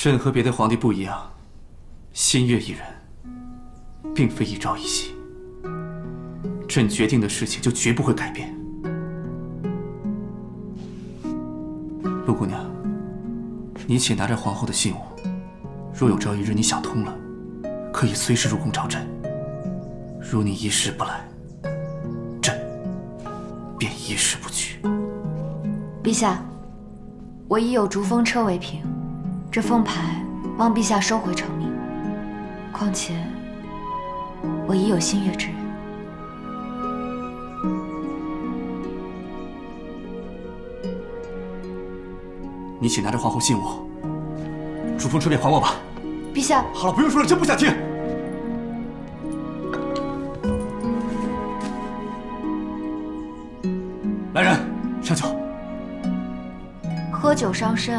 朕和别的皇帝不一样，新月一人，并非一朝一夕。朕决定的事情就绝不会改变。陆姑娘，你且拿着皇后的信物，若有朝一日你想通了，可以随时入宫找朕。如你一时不来，朕便一时不去。陛下，我已有竹风车为凭，这凤牌望陛下收回成命。况且我已有新月之人。你且拿着皇后信物，竹风车便还我吧。陛下，好了，不用说了，朕不想听。来人，上酒。喝酒伤身，